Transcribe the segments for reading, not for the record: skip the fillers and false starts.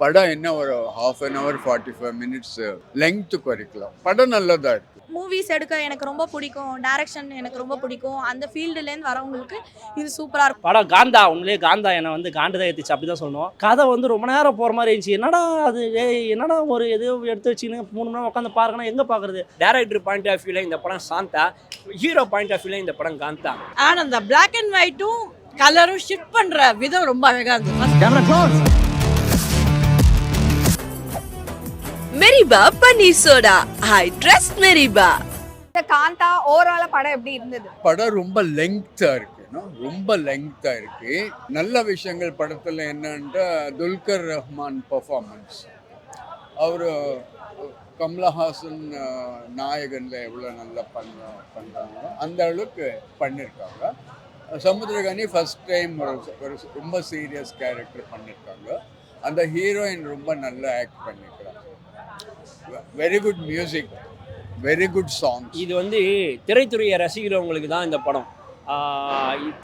படம் என்ன ஒரு ஹாஃப் அன் ஹவர் 45 மினிட்ஸ் லெங்க்த்துக்கு வரைக்கலாம். படம் நல்லதா இருக்கு. மூவிஸ் எடுக்க எனக்கு ரொம்ப பிடிக்கும், டைரக்ஷன் எனக்கு ரொம்ப பிடிக்கும். அந்த ஃபீல்டுலேருந்து வரவங்களுக்கு இது சூப்பராக இருக்கும். படம் காந்தா, உண்மையிலேயே காந்தா என்னை வந்து காண்டுதான் ஏற்றிச்சு, அப்படி தான் சொல்லணும். கதை வந்து ரொம்ப நேரம் போகிற மாதிரி இருந்துச்சு. என்னடா அது, என்னடா ஒரு எதையோ எடுத்து வச்சுன்னு 3 மணி நேரம் உட்காந்து பார்க்கணும், எங்கே பார்க்குறது? டேரக்டர் பாயிண்ட் ஆஃப் வியூவில் இந்த படம் சாந்தா, ஹீரோ பாயிண்ட் ஆஃப் வியூவில் இந்த படம் காந்தா. ஆனால் அந்த பிளாக் அண்ட் ஒயிட்டும் கலரும் ஷிஃப்ட் பண்ணுற விதம் ரொம்ப அழகாக இருந்தது. மெரிபா பன்னீர் சோடா, ஐ ட்ரஸ்ட் மெரிபா. இந்த காந்தா ஓவரால படம் எப்படி இருந்தது? படம் ரொம்ப லெங்க்த்தா இருக்கு, ரொம்ப லெங்க்த்தா இருக்கு. நல்ல விஷயங்கள் படத்துல என்னன்னா துல்கர் ரஹ்மான் பெர்ஃபார்மன்ஸ். அவர் கமலஹாசன் நாயகன்ல எவ்வளோ நல்லா பண்ணுறாங்க அந்த அளவுக்கு பண்ணியிருக்காங்க. சமுத்திரகாணி ஃபர்ஸ்ட் டைம் ஒரு ரொம்ப சீரியஸ் கேரக்டர் பண்ணியிருக்காங்க. அந்த ஹீரோயின் ரொம்ப நல்லா ஆக்ட் பண்ணியிருக்காங்க. Very good music, very good songs. இது வந்து திரைத்துறையை ரசிக்கிறவங்களுக்கு தான் இந்த படம்.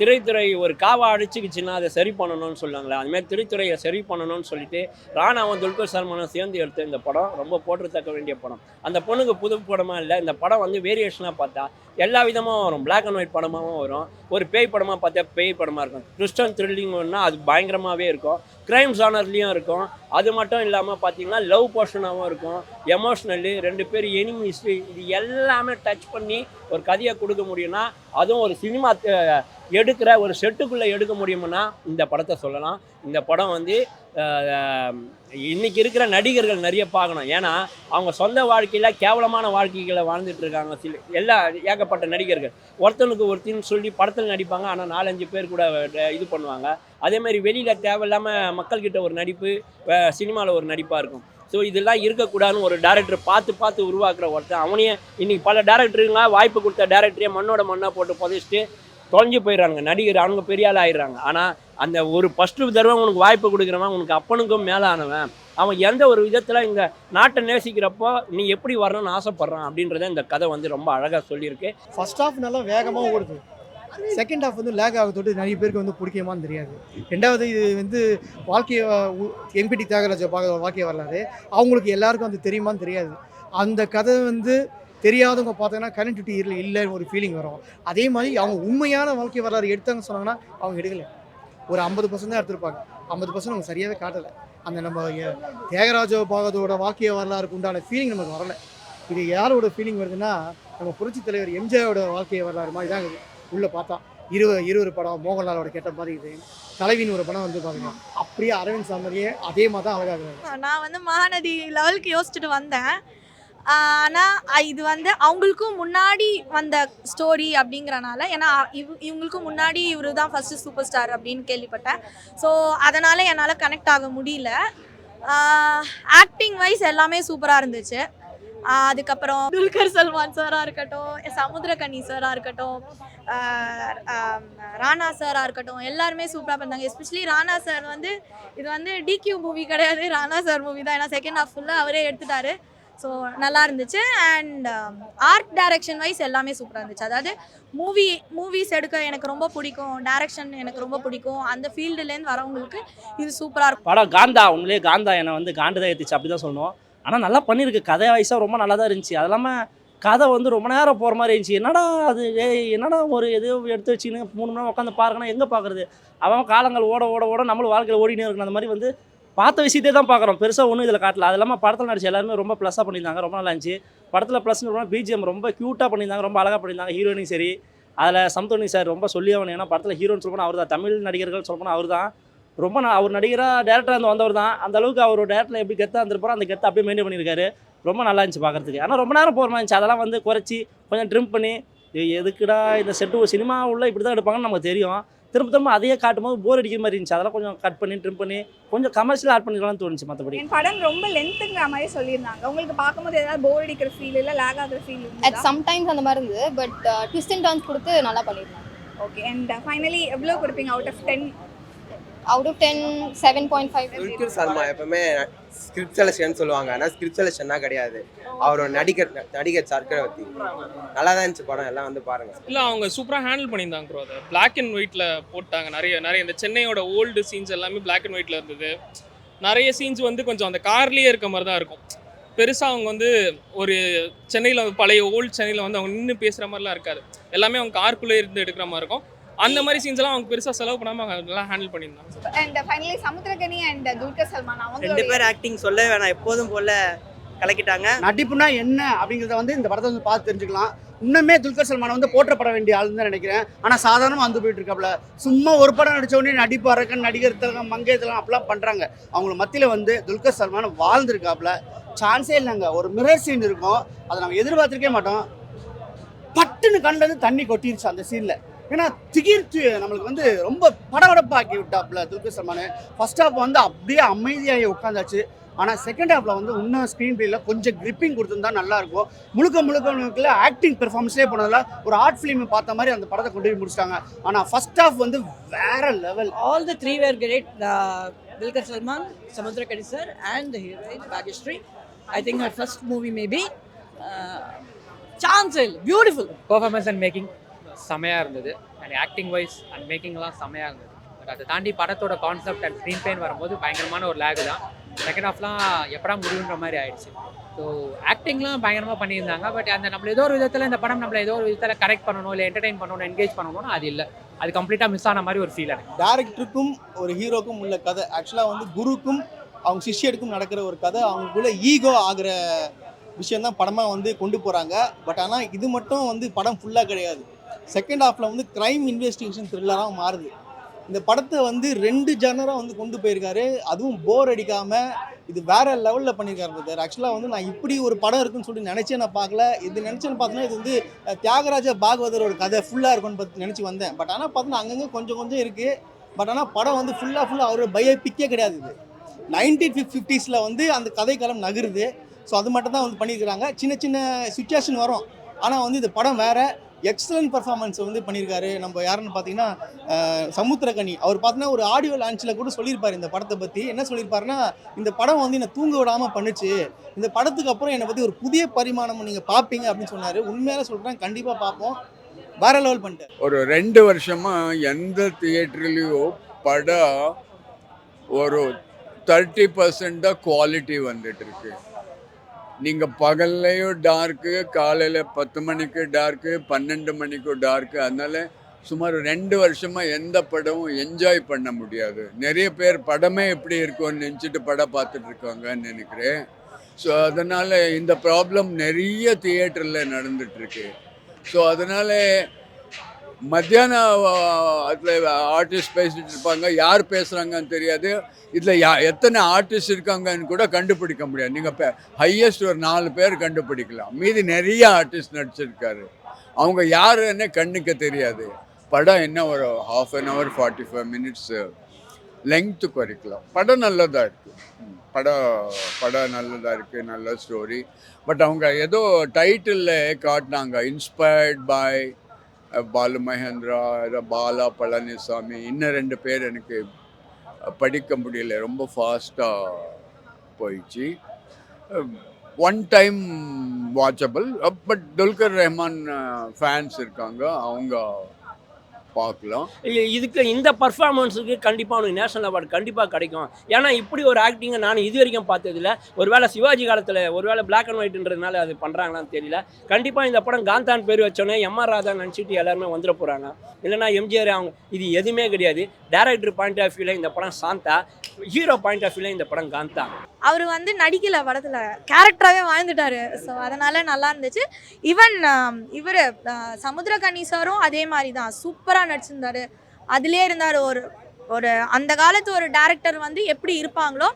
திரைத்துறை ஒரு காவா அடிச்சுக்கிச்சுன்னா அதை சரி பண்ணணும்னு சொல்லுவாங்களே, அதுமாதிரி திரைத்துறையை சரி பண்ணணும்னு சொல்லிட்டு ராணாவும் துல்கர் சல்மானும் சேர்ந்து எடுத்த இந்த படம் ரொம்ப போற்றத்தக்க வேண்டிய படம். அந்த பொண்ணுக்கு புது படமாக இல்லை, இந்த படம் வந்து வேரியேஷனாக பார்த்தா எல்லா விதமாக வரும். பிளாக் அண்ட் ஒயிட் படமாகவும் வரும், ஒரு பேய் படமாக பார்த்தா பேய் படமாக இருக்கும், ட்விஸ்ட் அண்ட் த்ரில்லிங்னா அது பயங்கரமாகவே இருக்கும், க்ரைம் ஜானர்லேயும் இருக்கும். அது மட்டும் இல்லாமல் பார்த்தீங்கன்னா லவ் போர்ஷனாகவும் இருக்கும், எமோஷ்னலு, 2 பேர் எனிமீஸ், இது எல்லாமே டச் பண்ணி ஒரு கதையை கொடுக்க முடியும்னா, அதுவும் ஒரு சினிமா எடுக்கிற ஒரு செட்டுக்குள்ளே எடுக்க முடியும்னா இந்த படத்தை சொல்லலாம். இந்த படம் வந்து இன்றைக்கி இருக்கிற நடிகர்கள் நிறைய பார்க்கணும். ஏன்னா அவங்க சொந்த வாழ்க்கையில் கேவலமான வாழ்க்கைகளை வாழ்ந்துட்டு இருக்காங்க. ஏகப்பட்ட நடிகர்கள் ஒருத்தனுக்கு ஒருத்தின்னு சொல்லி படத்தில் நடிப்பாங்க, ஆனால் 4-5 பேர் கூட இது பண்ணுவாங்க. அதேமாதிரி வெளியில் தேவையில்லாமல் மக்கள்கிட்ட ஒரு நடிப்பு, சினிமாவில் ஒரு நடிப்பாக இருக்கும். ஸோ இதெல்லாம் இருக்கக்கூடாதுன்னு ஒரு டேரக்டர் பார்த்து உருவாக்குற ஒருத்தன். அவனையே இன்றைக்கி பல டேரக்டருங்க வாய்ப்பு கொடுத்த டேரக்டரே மண்ணாக போட்டு புதைச்சிட்டு தொலைஞ்சு போயிடுறாங்க நடிகர், அவங்க பெரிய ஆள் ஆயிடுறாங்க. ஆனால் அந்த ஒரு ஃபஸ்ட்டு தடவை உனக்கு வாய்ப்பு கொடுக்குறவன் உனக்கு அப்பனுக்கும் மேலானவன், அவன் எந்த ஒரு விதத்தில் இந்த நாட்டை நேசிக்கிறப்போ நீ எப்படி வரணும்னு ஆசைப்பட்றான் அப்படின்றத இந்த கதை வந்து ரொம்ப அழகாக சொல்லியிருக்கு. ஃபர்ஸ்ட் ஹாஃப் நல்லா வேகமாக ஓடுது, செகண்ட் ஹாஃப் வந்து லேக் ஆகத்தோடு நிறைய பேருக்கு வந்து பிடிக்குமான்னு தெரியாது. ரெண்டாவது இது வந்து வாழ்க்கையை எம்பிடி தியாகராஜ வாழ்க்கை வரலாறு, அவங்களுக்கு எல்லாருக்கும் வந்து தெரியுமான்னு தெரியாது. அந்த கதை வந்து தெரியாதவங்க பார்த்தீங்கன்னா கனெக்டிவிட்டி இல்லைன்னு ஒரு ஃபீலிங் வரும். அதே மாதிரி அவங்க உண்மையான வாழ்க்கை வரலாறு எடுத்தாங்க சொன்னாங்கன்னா அவங்க எடுக்கலை, ஒரு 50% தான் எடுத்திருப்பாங்க, 50% அவங்க சரியாகவே காட்டலை. அந்த நம்ம தியாகராஜ பாகத்தோட வாழ்க்கை வரலாறுக்கு உண்டான ஃபீலிங் நமக்கு வரலை. இது யாரோட ஃபீலிங் வருதுன்னா நம்ம புரட்சி தலைவர் எம்ஜிஆரோட வாழ்க்கை வரலாறு மாதிரி தான் இருக்குது. உள்ளே பார்த்தா 20 படம் மோகன்லாலோட கேட்ட மாதிரி இது, தலைவின்னு ஒரு படம் வந்து பாருங்க, அப்படியே அரவிந்த் சாமரியே அதே மாதிரி தான் அழகாக. நான் வந்து மகாநதி லெவலுக்கு யோசிச்சுட்டு வந்தேன். ஆனால் இது வந்து அவங்களுக்கும் முன்னாடி வந்த ஸ்டோரி அப்படிங்கிறனால, ஏன்னா இவங்களுக்கும் முன்னாடி இவர் தான் ஃபஸ்ட்டு சூப்பர் ஸ்டார் அப்படின்னு கேள்விப்பட்டேன். ஸோ அதனால் என்னால் கனெக்ட் ஆக முடியல. ஆக்டிங் வைஸ் எல்லாமே சூப்பராக இருந்துச்சு. அதுக்கப்புறம் துல்கர் சல்மான் சாராக இருக்கட்டும், சமுத்திரகனி சாராக இருக்கட்டும், ராணா சாராக இருக்கட்டும், எல்லாருமே சூப்பராக பண்ணாங்க. எஸ்பெஷலி ராணா சார் வந்து இது வந்து டிக்யூ மூவி கிடையாது, ராணா சார் மூவி தான். ஏன்னா செகண்ட் ஹாஃப் ஃபுல்லாக அவரே எடுத்துட்டாரு. ஸோ நல்லா இருந்துச்சு. அண்ட் ஆர்ட் டைரக்ஷன் வைஸ் எல்லாமே சூப்பராக இருந்துச்சு. அதாவது மூவிஸ் எடுக்க எனக்கு ரொம்ப பிடிக்கும், டைரக்ஷன் எனக்கு ரொம்ப பிடிக்கும். அந்த ஃபீல்டுலேருந்து வரவங்களுக்கு இது சூப்பராக இருக்கும். படம் காந்தா, உண்மையிலேயே காந்தா என்னை வந்து காண்டுதான் ஏற்றிச்சு, அப்படி தான் சொல்லணும். ஆனால் நல்லா பண்ணியிருக்கு, கதை வயசாக ரொம்ப நல்லா தான் இருந்துச்சு. அது இல்லாமல் கதை வந்து ரொம்ப நேரம் போகிற மாதிரி இருந்துச்சு. என்னடா அது, என்னடா ஒரு எதையோ எடுத்து வச்சுன்னு 3 மணி நேரம் உட்காந்து பார்க்கணும், எங்கே பார்க்குறது? அவன் காலங்கள் ஓட நம்மளும் வாழ்க்கையில் ஓடினே இருக்கணும். அந்த மாதிரி வந்து பார்த்த விஷயத்தே தான் பார்க்குறோம், பெருசாக ஒன்றும் இதில் காட்டல. அது இல்லாமல் படத்தில் நடிச்சு எல்லாருமே ரொம்ப ப்ளஸ்ஸாக பண்ணியிருந்தாங்க, ரொம்ப நல்லா இருந்துச்சு. படத்தில் ப்ளஸ்ன்னு பிஜிஎம் ரொம்ப க்யூட்டாக பண்ணியிருந்தாங்க, ரொம்ப அழகாக பண்ணியிருந்தாங்க. ஹீரோயினும் சரி, அதில் சம்தோனி சார் ரொம்ப சொல்லி ஆகணும். ஏன்னா படத்தில் ஹீரோன்னு சொல்லப்போனால் அவர் தான், தமிழ் நடிகர்கள் சொல்லப்போனால் அவர் தான். ரொம்ப அவர் நடிகராக டேரக்டராக இருந்து வந்தவர் தான். அந்த அளவுக்கு அவர் டேரக்டரில் எப்படி கெத்தாக இருந்திருப்பாரோ அந்த கெத்தை அப்படியே மெயின்டைன் பண்ணியிருக்காரு. ரொம்ப நல்லா இருந்துச்சு பார்க்குறதுக்கு. ஆனால் ரொம்ப நேரம் போகிற மாதிரி இருந்துச்சு. அதெல்லாம் வந்து குறைச்சி கொஞ்சம் ட்ரிம் பண்ணி, எதுக்குடா இந்த செட்டு சினிமா உள்ள இப்படி தான் எடுப்பாங்கன்னு நமக்கு தெரியும், திரும்ப அதையே காட்டும்போது போர் அடிக்கிற மாதிரி இருந்துச்சு. அதெல்லாம் கொஞ்சம் கட் பண்ணி ட்ரிம் பண்ணி கொஞ்சம் கமர்ஷியல் ஆட் பண்ணிக்கலாம்னு தோணுச்சு. மற்றபடி என் படம் ரொம்ப லென்த்துங்கிற மாதிரி சொல்லியிருந்தாங்க. உங்களுக்கு பார்க்கும்போது ஏதாவது போர் அடிக்கிற ஃபீல் இல்லை, லேக் ஆகிற ஃபீல் அட் சம்டைம்ஸ் அந்த மாதிரி இருந்தது. பட் ட்விஸ்ட் அண்ட் டர்ன்ஸ் கொடுத்து நல்லா பண்ணியிருந்தாங்க. ஓகே. அண்ட் ஃபைனலி எவ்வளோ கொடுப்பீங்க out of 10? Out of 10 7.5. Dulquer Salmaan எப்பவுமே ஸ்கிரிப்ட் செலெக்ஷன் சொல்லுவாங்க, ஆனால் ஸ்கிரிப்ட் செலெக்ஷனா கிடையாது, அவரோட நடிகர் சக்கரவர்த்தி. நல்லா தான் இருந்துச்சு படம், எல்லாம் வந்து பாருங்க. இல்லை, அவங்க சூப்பராக ஹேண்டில் பண்ணியிருந்தாங்க ப்ரோ. அதை பிளாக் அண்ட் ஒயிட்டில் போட்டாங்க. நிறைய இந்த சென்னையோட ஓல்டு சீன்ஸ் எல்லாமே பிளாக் அண்ட் ஒயிட்டில் இருந்தது. நிறைய சீன்ஸ் வந்து கொஞ்சம் அந்த கார்லேயே இருக்க மாதிரி தான் இருக்கும். பெருசாக அவங்க வந்து ஒரு சென்னையில் பழைய ஓல்டு சென்னையில் வந்து அவங்க நின்று பேசுகிற மாதிரிலாம் இருக்காது. எல்லாமே அவங்க காருக்குள்ளே இருந்து எடுக்கிற மாதிரி இருக்கும். அந்த மாதிரி சீன்ஸ்லாம் அவங்க பெருசாக செலவு பண்ணாமல் அவங்க நல்லா ஹேண்டில் பண்ணியிருந்தாங்க. And finally Samuthirakani and Dulquer Salman அவங்க 2 பேர் ஆக்டிங் சொல்ல வேணாம், எப்போதும் போல கலக்கிட்டாங்க. நடிப்புனா என்ன அப்படிங்கிறத வந்து இந்த படத்தை வந்து பார்த்து தெரிஞ்சுக்கலாம். இன்னுமே துல்கர் சல்மானை வந்து போற்றப்பட வேண்டிய ஆளுன்னு தான் நினைக்கிறேன். ஆனால் சாதாரணமாக வந்து போயிட்டு இருக்காப்புல. சும்மா ஒரு படம் நடிச்ச உடனே நடிப்பு அரக்கன், நடிகர் திலகம், மங்கையத்திலகம் அப்படிலாம் பண்ணுறாங்க. அவங்கள மத்தியில் வந்து துல்கர் சல்மான் வாழ்ந்துருக்காப்புல. சான்ஸே இல்லைங்க. ஒரு மிரர் சீன் இருக்கும், அதை நம்ம எதிர்பார்த்துருக்கே மாட்டோம். பட்டுன்னு கண்ணிலேருந்து தண்ணி கொட்டிருச்சு அந்த சீனில். ஏன்னா திடீர்த்து நம்மளுக்கு வந்து ரொம்ப படபடப்பாக்கி விட்டாப்புல துல்கர் சல்மான். ஃபர்ஸ்ட் ஹாஃப் வந்து அப்படியே அமைதியாகி உட்காந்தாச்சு. ஆனால் செகண்ட் ஹாஃபில் வந்து இன்னும் ஸ்க்ரீன் பிளேல கொஞ்சம் கிரிப்பிங் கொடுத்துருந்தா நல்லாயிருக்கும். முழுக்க ஆக்டிங் பெர்ஃபார்மன்ஸ்லேயே போனதில் ஒரு ஆர்ட் ஃபிலிம் பார்த்த மாதிரி அந்த படத்தை கொண்டு போய் முடிச்சிட்டாங்க. ஆனால் ஃபர்ஸ்ட் ஹாஃப் வந்து வேற level. All the 3 were great. Dulquer Salman, Samudrakani sir and the heroine Bhagyashree. I think her first movie maybe. Chancel, beautiful. Performance and making செமையாக இருந்தது. அண்ட் ஆக்டிங் வைஸ் அண்ட் மேக்கிங்லாம் செமையாக இருந்தது. பட் அதை தாண்டி படத்தோட concept and screen பிளேன்னு வரும்போது பயங்கரமான ஒரு லேக் தான். செகண்ட் ஹாஃப்லாம் எப்படா முடியுன்ற மாதிரி ஆயிடுச்சு. ஸோ ஆக்டிங்லாம் பயங்கரமாக பண்ணியிருந்தாங்க. பட் அந்த நம்மள ஏதோ ஒரு விதத்தில் இந்த படம் நம்மளை ஏதோ ஒரு விதத்தில் கரெக்ட் பண்ணணும், இல்லை என்டர்டெயின் பண்ணணும், என்கேஜ் பண்ணணும்னு அது இல்லை. அது கம்ப்ளீட்டாக மிஸ் ஆன மாதிரி ஒரு ஃபீல் எனக்கு. டேரக்டருக்கும் ஒரு ஹீரோக்கும் உள்ள கதை ஆக்சுவலாக வந்து குருக்கும் அவங்க சிஷ்யருக்கும் நடக்கிற ஒரு கதை. அவங்களுக்குள்ள ஈகோ ஆகிற விஷயம் தான் படமாக வந்து கொண்டு போகிறாங்க. பட் ஆனால் இது மட்டும் வந்து படம் ஃபுல்லாக கிடையாது. செகண்ட் ஹாஃபில் வந்து க்ரைம் இன்வெஸ்டிகேஷன் த்ரில்லராக மாறுது. இந்த படத்தை வந்து 2 ஜானராக வந்து கொண்டு போயிருக்காரு. அதுவும் போர் அடிக்காமல் இது வேற லெவலில் பண்ணியிருக்காரு பிரதர். ஆக்சுவலாக வந்து நான் இப்படி ஒரு படம் இருக்குன்னு சொல்லி நினச்சே நான் பார்க்கல. இது நினச்சேன்னு பார்த்தோன்னா இது வந்து தியாகராஜ பாகவதரோட கதை ஃபுல்லாக இருக்கும்னு பார்த்து நினச்சி வந்தேன். பட் ஆனால் பார்த்தோன்னா அங்கங்கே கொஞ்சம் இருக்குது. பட் ஆனால் படம் வந்து ஃபுல்லாக அவரோட பயோபிக்கே கிடையாது. இது 1950s வந்து அந்த கதைக்களம் நகருது. ஸோ அது மட்டும் தான் வந்து பண்ணியிருக்கிறாங்க. சின்ன சுச்சுவேஷன் வரும். ஆனால் வந்து இந்த படம் வேறு எக்ஸலன்ட் பர்ஃபார்மன்ஸ் வந்து பண்ணியிருக்காரு. நம்ம யாருன்னு பார்த்தீங்கன்னா சமுத்திரக்கனி அவர் பார்த்தீங்கன்னா ஒரு ஆடியோ லான்ச்சில் கூட சொல்லியிருப்பார் இந்த படத்தை பற்றி. என்ன சொல்லியிருப்பாருன்னா, இந்த படம் வந்து என்னை தூங்க விடாமல் பண்ணுச்சு. இந்த படத்துக்கு அப்புறம் என்னை பற்றி ஒரு புதிய பரிமாணம் நீங்கள் பார்ப்பீங்க அப்படின்னு சொன்னார். உண்மையாக சொல்கிறேன், கண்டிப்பாக பார்ப்போம். வேற லெவல் பண்ணிட்டேன். ஒரு 2 வருஷமாக எந்த தியேட்டர்லேயும் படம் ஒரு 30% தான் குவாலிட்டி வந்துட்டு இருக்கு. நீங்கள் பகல்லையும் டார்க்கு, காலையில் 10 மணிக்கு டார்க்கு, 12 மணிக்கும் டார்க்கு. அதனால் சுமார் 2 வருஷமாக எந்த படமும் என்ஜாய் பண்ண முடியாது. நிறைய பேர் படமே எப்படி இருக்கும்னு நினச்சிட்டு படம் பார்த்துட்டு இருக்காங்கன்னு நினைக்கிறேன். ஸோ அதனால் இந்த ப்ராப்ளம் நிறைய தியேட்டரில் நடந்துகிட்ருக்கு. ஸோ அதனால் மத்தியானம் அதில் ஆர்டிஸ்ட் பேசிகிட்டு இருப்பாங்க, யார் பேசுகிறாங்கன்னு தெரியாது. இதில் எத்தனை ஆர்டிஸ்ட் இருக்காங்கன்னு கூட கண்டுபிடிக்க முடியாது. நீங்கள் ஹையஸ்ட் ஒரு 4 பேர் கண்டுபிடிக்கலாம். மீதி நிறைய ஆர்டிஸ்ட் நடிச்சிருக்காரு. அவங்க யாருன்னு கண்ணுக்கு தெரியாது. படம் என்ன ஒரு 1/2 an hour 45 minutes லெங்க்த்து குறைக்கலாம். படம் நல்லதாக இருக்குது. படம் நல்லதாக இருக்குது, நல்ல ஸ்டோரி. பட் அவங்க ஏதோ டைட்டிலில் காட்டினாங்க இன்ஸ்பயர்ட் பை பாலு மகேந்திரா, பாலா பழனிசாமி, இன்னும் 2 பேர் எனக்கு படிக்க முடியல, ரொம்ப ஃபாஸ்ட்டாக போயிடுச்சு. One time watchable. But Dulquer Rahman fans இருக்காங்க, அவங்க பார்க்கலாம். இதுக்கு இந்த பர்ஃபார்மன்ஸுக்கு கண்டிப்பாக அவனுக்கு நேஷனல் அவார்டு கண்டிப்பாக கிடைக்கும். ஏன்னா இப்படி ஒரு ஆக்டிங்கை நான் இது வரைக்கும் பார்த்ததில்ல. ஒருவேளை சிவாஜி காலத்தில் ஒருவேளை பிளாக் அண்ட் ஒயிட்ன்றதுனால அது பண்ணுறாங்களான்னு தெரியல. கண்டிப்பாக இந்த படம் காந்தான் பேர் வச்சோன்னே எம்ஆர் ராதா நினச்சிட்டு எல்லாருமே வந்துட போகிறாங்க. இல்லைனா எம்ஜிஆர் அவங்க இது எதுவுமே கிடையாது. டைரக்டர் பாயிண்ட் ஆஃப் வியூவில் இந்த படம் சாந்தா, ஹீரோ பாயிண்ட் ஆஃப் வியூவில் இந்த படம் காந்தா. அவர் வந்து நடிக்கல படத்தில், கேரக்டராகவே வாழ்ந்துட்டாரு. ஸோ அதனால் நல்லா இருந்துச்சு. ஈவன் இவர் சமுத்திரக்கனி சாரும் அதே மாதிரி தான் சூப்பராக நடிச்சிருந்தாரு. அதுலேயே இருந்தார். ஒரு அந்த காலத்து ஒரு டேரக்டர் வந்து எப்படி இருப்பாங்களோ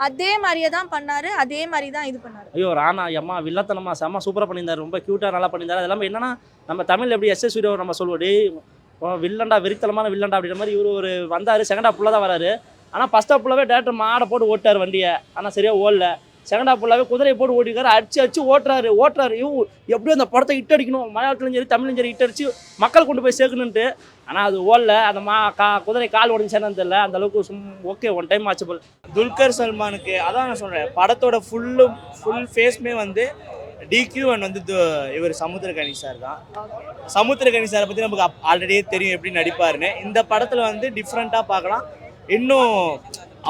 அதே மாதிரியே தான் பண்ணார். அதே மாதிரி தான் இது பண்ணார். ஐயோ ராணா அம்மா வில்லத்தனமா செம்ம சூப்பராக பண்ணியிருந்தார். ரொம்ப க்யூட்டாக நல்லா பண்ணியிருந்தார். அது இல்லாமல் என்னன்னா நம்ம தமிழ் எப்படி எஸ்எஸ் வீடியோ நம்ம சொல்லுவோம், டே வில்லண்டா வெறித்தனமான வில்லண்டா அப்படின்ற மாதிரி இவர் ஒரு வந்தார். செகண்ட் ஹாஃப் ஃபுல்லாக தான் வராரு. ஆனால் ஃபஸ்ட் ஹாஃப் ஃபுல்லாகவே டேரக்டர் மாடை போட்டு ஓட்டார் வண்டியை. ஆனால் சரியாக ஓடல. செகண்ட் ஹாஃப் ஃபுல்லாகவே குதிரையை போட்டு ஓட்டிருக்காரு. அடிச்சு ஓட்டுறாரு. எப்படியும் அந்த படத்தை ஹிட் அடிக்கணும், மலையாளத்துலையும் சரி தமிழ்லையும் சரி ஹிட் அடிச்சு மக்கள் கொண்டு போய் சேர்க்கணுன்ட்டு. ஆனால் அது ஓடல. அந்த குதிரை கால் உடஞ்சானு தெரியல. அந்த அளவுக்கு okay, one time watchable. Dulquer சல்மானுக்கு அதான் நான் சொல்கிறேன், படத்தோட ஃபுல் ஃபேஸ்மே வந்து டிக்யூ அண்ட் வந்து இவர் சமுத்திரக்கனி சார் தான். சமுத்திரக்கனி சாரை பற்றி நமக்கு ஆல்ரெடியே தெரியும் எப்படி நடிப்பாருன்னு. இந்த படத்தில் வந்து டிஃப்ரெண்ட்டாக பார்க்கலாம். இன்னும்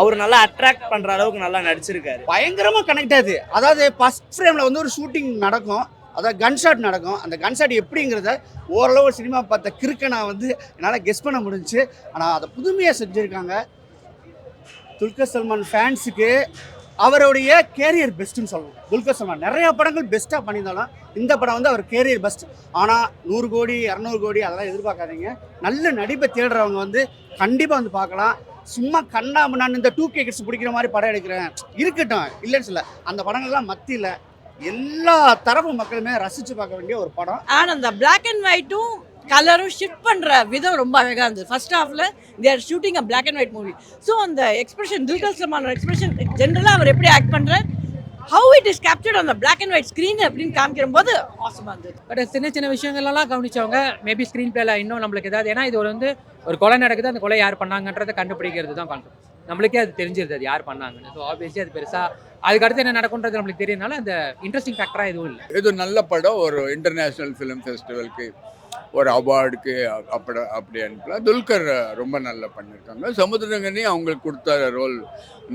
அவர் நல்லா அட்ராக்ட் பண்ணுற அளவுக்கு நல்லா நடிச்சிருக்காரு. பயங்கரமாக கனெக்ட் ஆகுது. அதாவது ஃபர்ஸ்ட் ஃப்ரேமில் வந்து ஒரு ஷூட்டிங் நடக்கும், அதாவது கன் ஷாட் நடக்கும். அந்த கன் ஷாட் எப்படிங்கிறத ஓரளவு சினிமா பார்த்த கிறுக்க நான் வந்து என்னால் கெஸ் பண்ண முடிஞ்சுச்சு. ஆனால் அதை புதுமையாக செஞ்சுருக்காங்க. துல்கர் சல்மான் ஃபேன்ஸுக்கு அவருடைய கேரியர் பெஸ்ட்டுன்னு சொல்லணும். துல்கர் சல்மான் நிறையா படங்கள் பெஸ்ட்டாக பண்ணியிருந்தாலும் இந்த படம் வந்து அவர் கேரியர் பெஸ்ட். ஆனால் 100 கோடி 200 கோடி அதெல்லாம் எதிர்பார்க்காதீங்க. நல்ல நடிப்பை தேடுறவங்க வந்து கண்டிப்பாக வந்து பார்க்கலாம். சும்மா நான் இந்த 2K கிட்ஸ் பிடிக்கிற மாதிரி படம் எடுக்கிறேன் இருக்கட்டும், இல்லைன்னு சொல்ல. அந்த படங்கள்லாம் மத்தியில் எல்லா தரப்பு மக்களுமே ரசித்து பார்க்க வேண்டிய ஒரு படம். அண்ட் அந்த பிளாக் அண்ட் ஒயிட்டும் கலரும் ஷிஃப்ட் பண்ணுற விதம் ரொம்ப அழகாக இருந்தது. ஃபர்ஸ்ட் ஹாஃபில் they are shooting a black and white movie. So அந்த எக்ஸ்பிரஷன் துல்கர் சல்மானோட எக்ஸ்பிரஷன் ஜென்ரலாக அவர் எப்படி ஆக்ட் பண்ணுறார், ஹவு இட் இஸ் கேப்சர்ட் அந்த பிளாக் அண்ட் ஒயிட் ஸ்க்ரீன் அப்படின்னு காமிக்கிற போது ஆசமாக இருந்தது. பட் சின்ன சின்ன விஷயங்கள்லாம் கவனிச்சவங்க மேபி ஸ்க்ரீன் பிளேல இன்னும் நம்மளுக்கு ஏதாவது, ஏன்னா இது வந்து ஒரு கொலை நடக்குது, அந்த கொலை யார் பண்ணாங்கன்றதை கண்டுபிடிக்கிறது தான் கான்செப்ட். நம்மளுக்கே அது தெரிஞ்சிருது அது யார் பண்ணாங்கன்னு. ஸோ ஆப்வியஸ்லி அது பெருசாக அதுக்கு அடுத்து என்ன நடக்குன்றது நம்மளுக்கு தெரியறதுனால அந்த இன்ட்ரெஸ்டிங் ஃபேக்டராக எதுவும் இல்லை. இது நல்ல படம். ஒரு இன்டர்நேஷ்னல் ஃபிலிம் ஃபெஸ்டிவலுக்கு ஒரு அவார்டுக்கு அப்படி அனுப்பலாம். துல்கர் ரொம்ப நல்லா பண்ணியிருக்காங்க. சமுத்திரகனி அவங்களுக்கு கொடுத்த ரோல்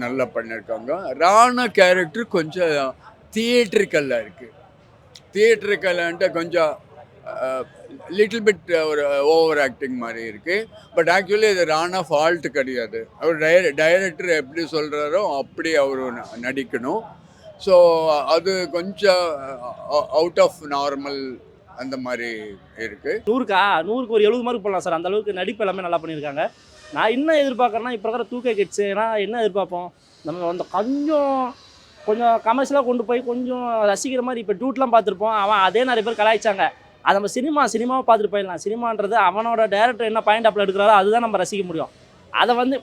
நல்லா பண்ணியிருக்காங்க. ராணா கேரக்டர் கொஞ்சம் தியேட்ரிக்கல்லாக இருக்குது. தியேட்ரிக்கல்ன்ட்டு கொஞ்சம் லிட்டில் பிட் ஒரு ஓவர் ஆக்டிங் மாதிரி இருக்குது. பட் ஆக்சுவலி இது ராணா ஃபால்ட்டு கிடையாது. அவர் டைரக்டர் எப்படி சொல்கிறாரோ அப்படி அவர் நடிக்கணும். ஸோ அது கொஞ்சம் அவுட் ஆஃப் நார்மல் அந்த மாதிரி இருக்குது. 100க்கு ஒரு 70 மார்க் போடலாம் சார். அந்த அளவுக்கு நடிப்பு எல்லாமே நல்லா பண்ணியிருக்காங்க. நான் என்ன எதிர்பார்க்குறேன்னா, இப்போ இருக்கிற 2K கிட்ஸு ஏன்னா என்ன எதிர்பார்ப்போம், நம்ம அந்த கொஞ்சம் கமர்ஷியலாக கொண்டு போய் கொஞ்சம் ரசிக்கிற மாதிரி. இப்போ டூட்லாம் பார்த்துருப்போம், அவன் அதே நிறைய பேர் கலாய்ச்சாங்க. அது நம்ம சினிமாவை பார்த்துட்டு போயிடலாம். சினிமான்றது அவனோட டேரக்டர் என்ன பாயிண்ட் அப்பில் எடுக்கிறாரோ அதுதான் நம்ம ரசிக்க முடியும். அதை வந்து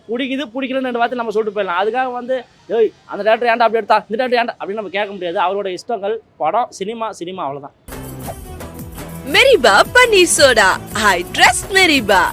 பிடிக்கலன்னு 2 வார்த்தை நம்ம சொல்லிட்டு போயிடலாம். அதுக்காக வந்து ஏய் அந்த டேரக்டர் ஏன்டா அப்படி எடுத்தா, இந்த டேரக்டர் ஏன்டா அப்படின்னு நம்ம கேட்க முடியாது. அவரோட இஷ்டங்கள், படம், சினிமா அவ்வளோதான். மெரிபா பன்னீர் சோடா. I trust Meriba.